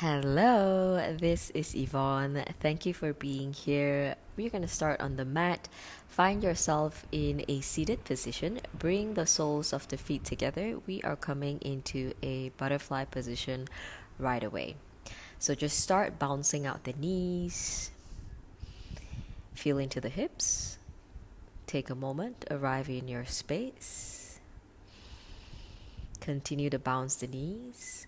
Hello, this is Yvonne. Thank you for being here. We're going to start on the mat. Find yourself in a seated position. Bring the soles of the feet together. We are coming into a butterfly position right away. So just start bouncing out the knees. Feel into the hips. Take a moment, arrive in your space. Continue to bounce the knees.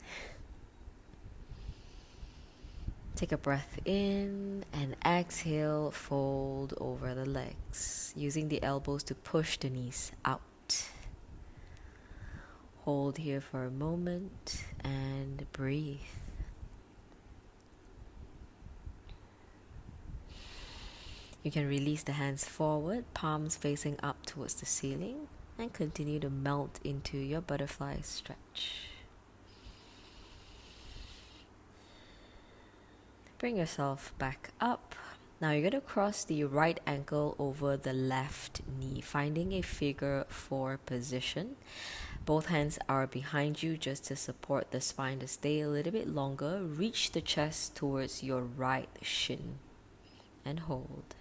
Take a breath in and exhale, fold over the legs, using the elbows to push the knees out. Hold here for a moment and breathe. You can release the hands forward, palms facing up towards the ceiling, and continue to melt into your butterfly stretch. Bring yourself back up. Now you're going to cross the right ankle over the left knee, finding a figure 4 position. Both hands are behind you just to support the spine to stay a little bit longer. Reach the chest towards your right shin and hold.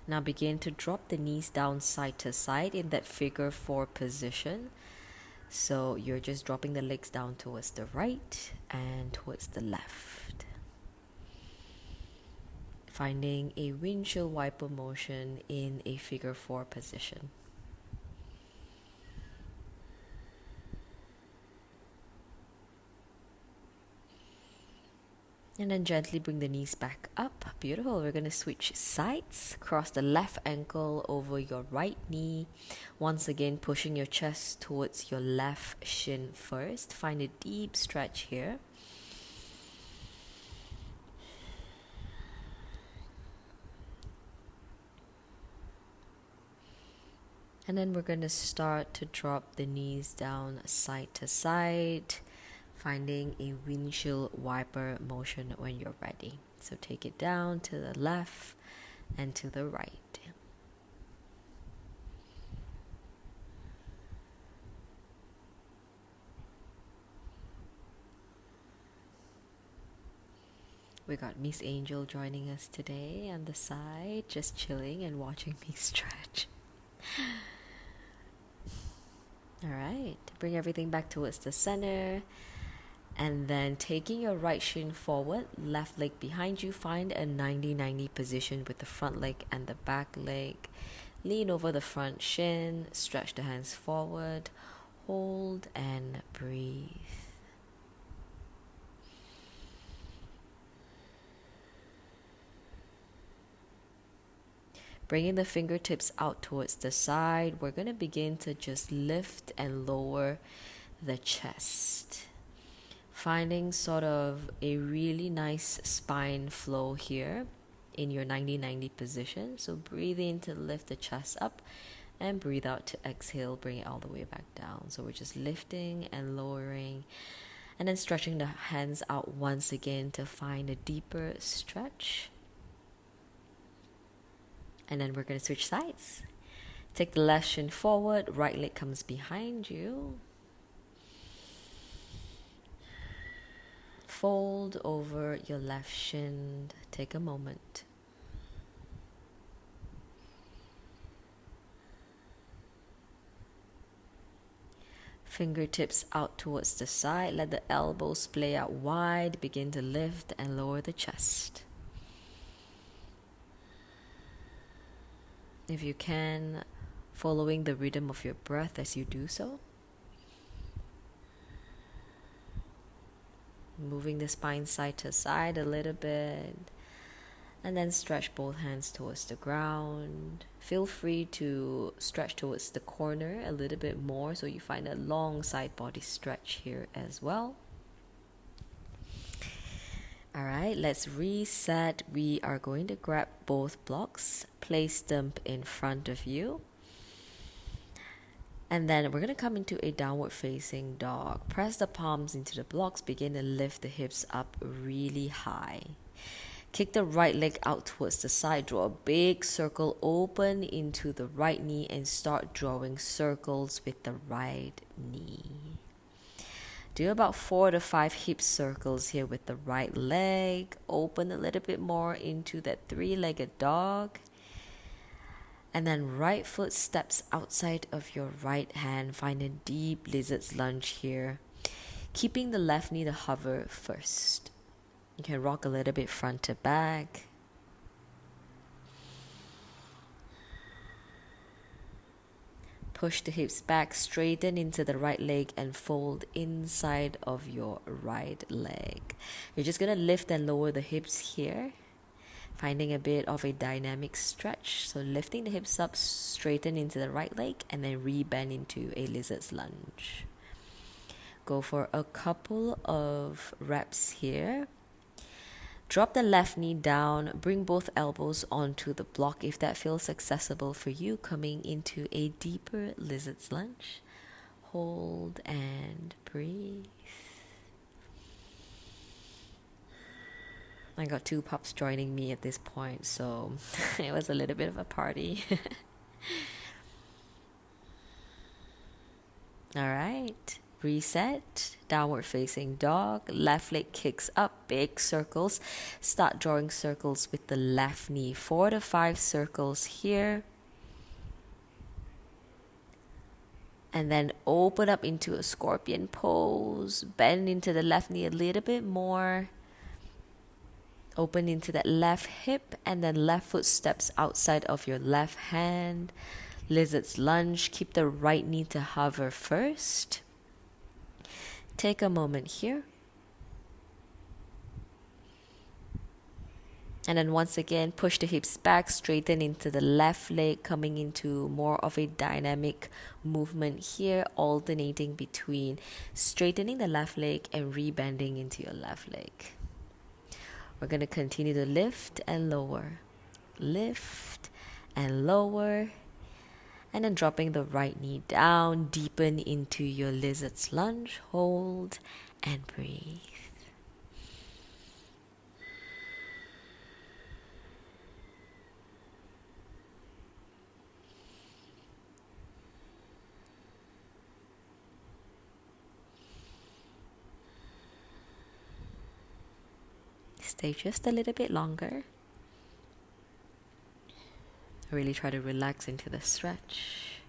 Now begin to drop the knees down side to side in that figure 4 position. So you're just dropping the legs down towards the right and towards the left. Finding a windshield wiper motion in a figure 4 position. And then gently bring the knees back up. Beautiful. We're going to switch sides. Cross the left ankle over your right knee. Once again, pushing your chest towards your left shin first. Find a deep stretch here. And then we're going to start to drop the knees down side to side, finding a windshield wiper motion when you're ready. So take it down to the left and to the right. We got Miss Angel joining us today on the side, just chilling and watching me stretch. All right, bring everything back towards the center. And then taking your right shin forward, left leg behind you, find a 90-90 position with the front leg and the back leg. Lean over the front shin, stretch the hands forward, hold and breathe. Bringing the fingertips out towards the side, we're going to begin to just lift and lower the chest. Finding sort of a really nice spine flow here in your 90-90 position. So breathe in to lift the chest up and breathe out to exhale, bring it all the way back down. So we're just lifting and lowering and then stretching the hands out once again to find a deeper stretch. And then we're going to switch sides. Take the left shin forward, right leg comes behind you. Fold over your left shin. Take a moment. Fingertips out towards the side. Let the elbows play out wide. Begin to lift and lower the chest. If you can, following the rhythm of your breath as you do so. Moving the spine side to side a little bit. And then stretch both hands towards the ground. Feel free to stretch towards the corner a little bit more so you find a long side body stretch here as well. All right, let's reset. We are going to grab both blocks, place them in front of you. And then we're going to come into a downward facing dog. Press the palms into the blocks, begin to lift the hips up really high. Kick the right leg out towards the side. Draw a big circle open into the right knee and start drawing circles with the right knee. Do about 4 to 5 hip circles here with the right leg. Open a little bit more into that 3-legged dog. And then right foot steps outside of your right hand. Find a deep lizard's lunge here. Keeping the left knee to hover first. You can rock a little bit front to back. Push the hips back, straighten into the right leg and fold inside of your right leg. You're just going to lift and lower the hips here, finding a bit of a dynamic stretch. So lifting the hips up, straighten into the right leg and then rebend into a lizard's lunge. Go for a couple of reps here. Drop the left knee down, bring both elbows onto the block if that feels accessible for you, coming into a deeper lizard's lunge. Hold and breathe. I got 2 pups joining me at this point, so it was a little bit of a party. All right. Reset, downward facing dog, left leg kicks up, big circles. Start drawing circles with the left knee, 4 to 5 circles here. And then open up into a scorpion pose, bend into the left knee a little bit more. Open into that left hip and then left foot steps outside of your left hand. Lizard's lunge, keep the right knee to hover first. Take a moment here. And then once again, push the hips back, straighten into the left leg, coming into more of a dynamic movement here, alternating between straightening the left leg and rebending into your left leg. We're going to continue to lift and lower. Lift and lower. And then dropping the right knee down, deepen into your lizard's lunge, hold and breathe. Stay just a little bit longer. Really try to relax into the stretch.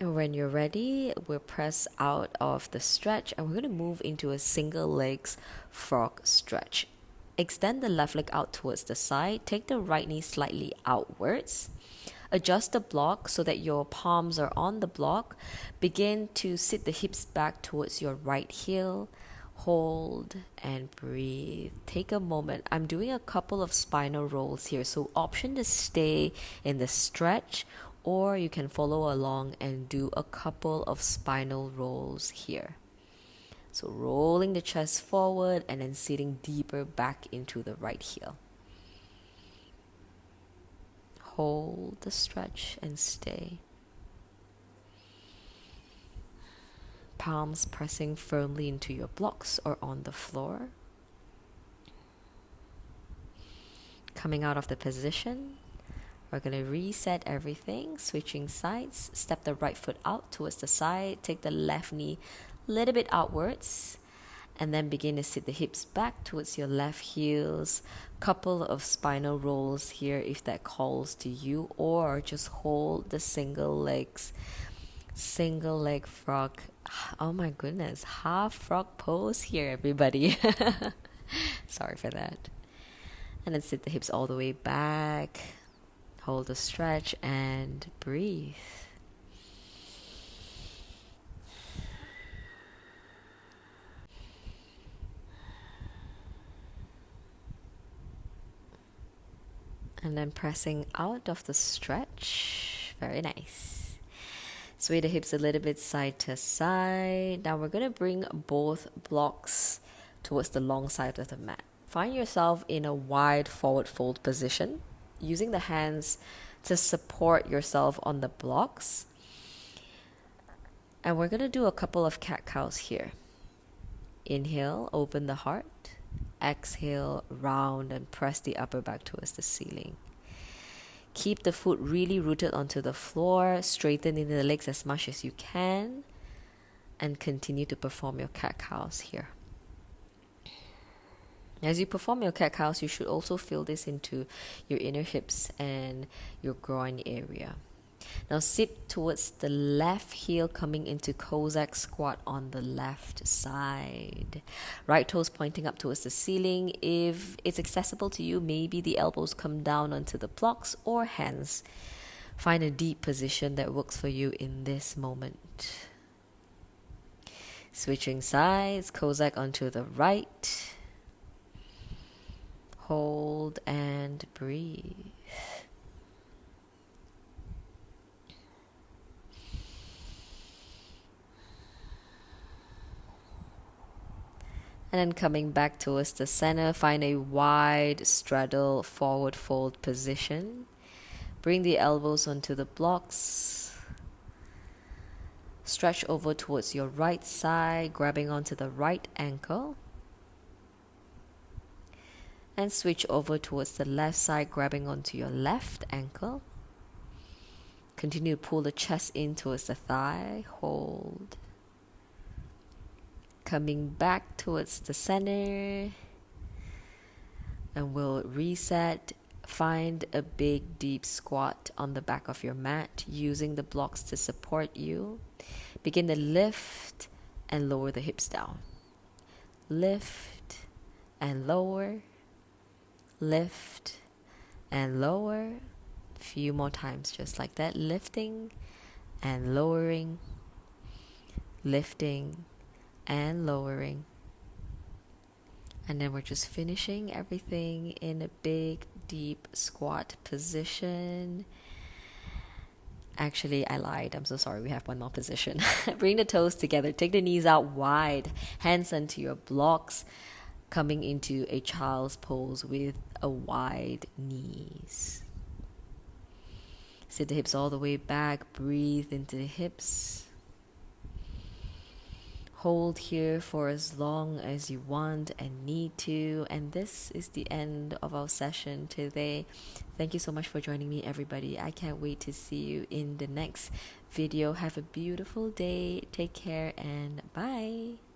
And when you're ready, we'll press out of the stretch and we're going to move into a single legs frog stretch. Extend the left leg out towards the side. Take the right knee slightly outwards. Adjust the block so that your palms are on the block. Begin to sit the hips back towards your right heel. Hold and breathe. Take a moment. I'm doing a couple of spinal rolls here, so option to stay in the stretch, or you can follow along and do a couple of spinal rolls here. So rolling the chest forward and then sitting deeper back into the right heel. Hold the stretch and stay. Palms pressing firmly into your blocks or on the floor. Coming out of the position, we're going to reset everything, switching sides. Step the right foot out towards the side. Take the left knee a little bit outwards. And then begin to sit the hips back towards your left heels. Couple of spinal rolls here if that calls to you. Or just hold the single leg frog. Oh my goodness, half frog pose here, everybody. Sorry for that. And then sit the hips all the way back. Hold the stretch and breathe. And then pressing out of the stretch. Very nice. Sway the hips a little bit side to side. Now we're going to bring both blocks towards the long side of the mat. Find yourself in a wide forward fold position, using the hands to support yourself on the blocks. And we're going to do a couple of cat-cows here. Inhale, open the heart. Exhale, round and press the upper back towards the ceiling. Keep the foot really rooted onto the floor, straightening the legs as much as you can, and continue to perform your cat-cows here. As you perform your cat-cows, you should also feel this into your inner hips and your groin area. Now sit towards the left heel, coming into Cossack squat on the left side. Right toes pointing up towards the ceiling. If it's accessible to you, maybe the elbows come down onto the blocks or hands. Find a deep position that works for you in this moment. Switching sides, Cossack onto the right. Hold and breathe. And then coming back towards the center, find a wide straddle forward fold position. Bring the elbows onto the blocks. Stretch over towards your right side, grabbing onto the right ankle. And switch over towards the left side, grabbing onto your left ankle. Continue to pull the chest in towards the thigh. Hold. Coming back towards the center, and we'll reset. Find a big deep squat on the back of your mat, using the blocks to support you. Begin to lift and lower the hips down. Lift and lower. Lift and lower. A few more times just like that. Lifting and lowering. Lifting and lowering. And then we're just finishing everything in a big deep squat position. Actually, I lied. I'm so sorry. We have one more position. Bring the toes together. Take the knees out wide. Hands onto your blocks. Coming into a child's pose with a wide knees. Sit the hips all the way back. Breathe into the hips. Hold here for as long as you want and need to. And this is the end of our session today. Thank you so much for joining me, everybody. I can't wait to see you in the next video. Have a beautiful day. Take care and bye.